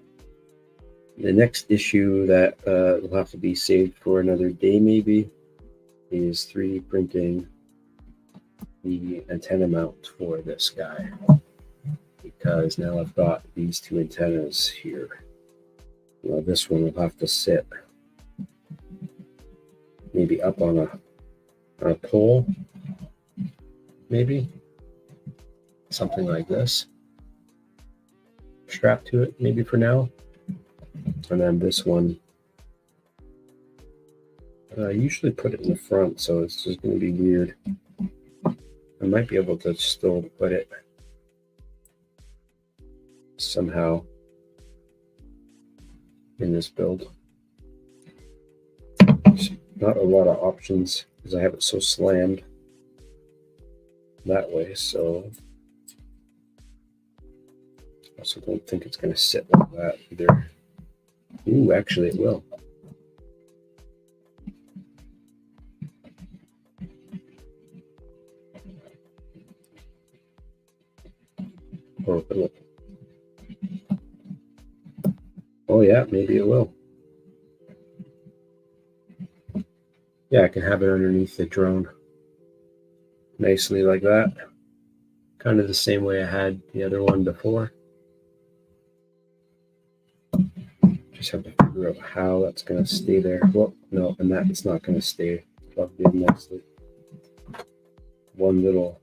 the next issue that will have to be saved for another day maybe is 3D printing the antenna mount for this guy, because now I've got these two antennas here. Well, this one will have to sit maybe up on a pole, maybe something like this, strapped to it maybe for now. And then this one, I usually put it in the front, so it's just going to be weird. I might be able to still put it somehow in this build. There's not a lot of options because I have it so slammed that way, so I also don't think it's going to sit like that either. Ooh, actually it will. Or will it? Oh yeah, maybe it will. Yeah, I can have it underneath the drone nicely like that. Kind of the same way I had the other one before. Just have to figure out how that's going to stay there. Well, no, and that it's not going to stay plugged in nicely. One little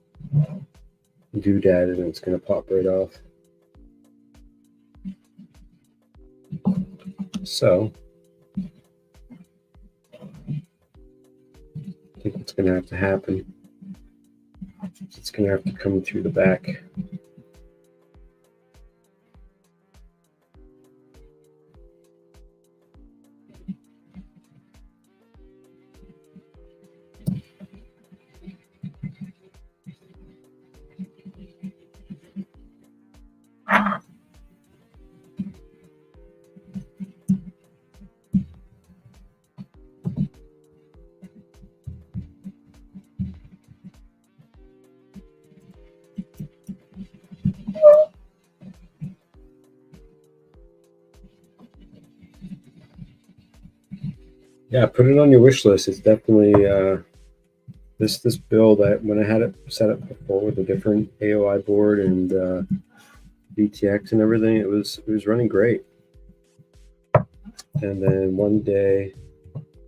doodad and it's going to pop right off. So I think what's going to have to happen, it's going to have to come through the back Yeah, put it on your wish list. It's definitely this build. When I had it set up before with a different AOI board and VTX and everything, it was running great. And then one day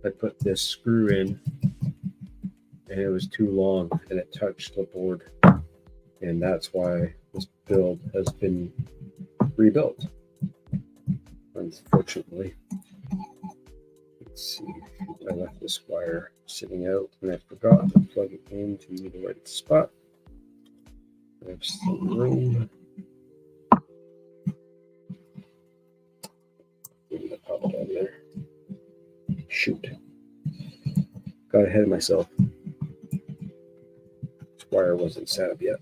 I put this screw in and it was too long and it touched the board, and that's why this build has been rebuilt, unfortunately. Let's see, I left this wire sitting out and I forgot to plug it into the right spot. There's some room. Pop it on there. Shoot. Got ahead of myself. This wire wasn't set up yet.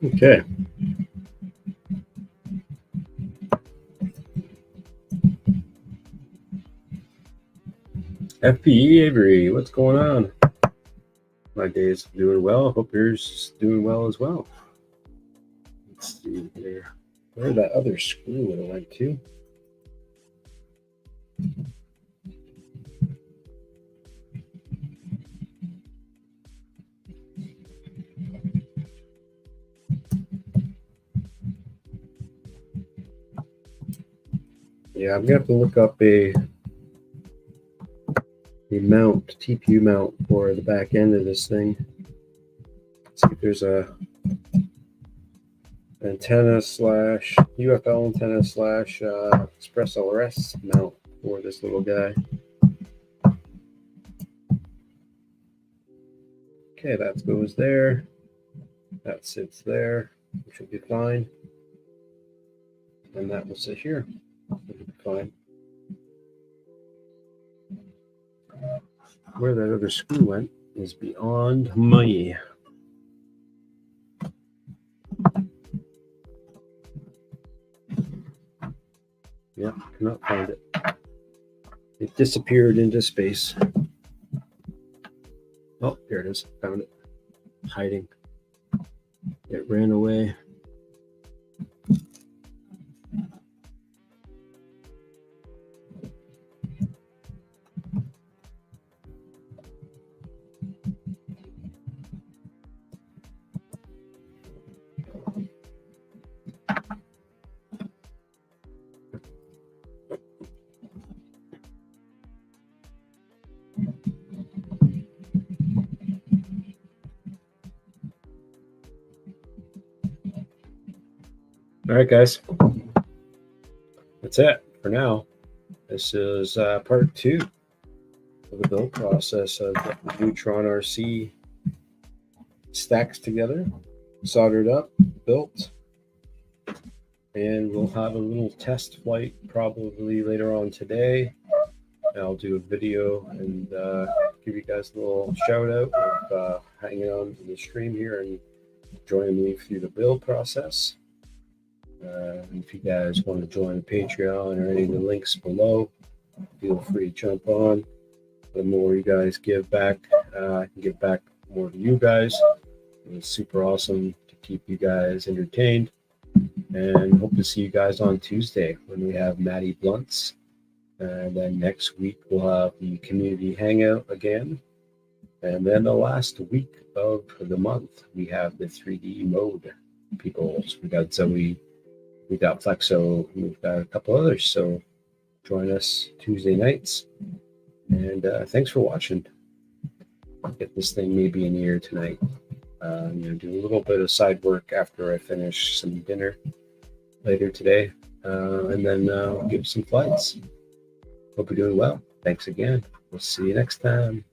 Okay. FPE Avery, what's going on? My day is doing well. Hope yours is doing well as well. Let's see here. Where that other screw would have went to. Yeah, I'm gonna have to look up a mount, TPU mount for the back end of this thing. Let's see if there's a antenna slash UFL antenna slash EXPRESS LRS mount for this little guy. Okay, that goes there. That sits there. It should be fine. And that will sit here. It should be fine. Where that other screw went is beyond me. Yeah, cannot find it. It disappeared into space. Oh, there it is. Found it. Hiding. It ran away. All right, guys. That's it for now. This is part 2 of the build process of getting NeutronRC stacks together, soldered up, built, and we'll have a little test flight probably later on today. I'll do a video and give you guys a little shout out of hanging on to the stream here and joining me through the build process. If you guys want to join the Patreon or any of the links below, feel free to jump on. The more you guys give back, I can give back more to you guys. It's super awesome to keep you guys entertained. And hope to see you guys on Tuesday when we have Maddie Blunts. And then next week we'll have the community hangout again. And then the last week of the month, we have the 3D mode people. So we got Zoe, we got Flexo, we've got a couple others. So join us Tuesday nights. And thanks for watching. I'll get this thing maybe in here tonight. Do a little bit of side work after I finish some dinner later today. And then give some flights. Hope you're doing well. Thanks again. We'll see you next time.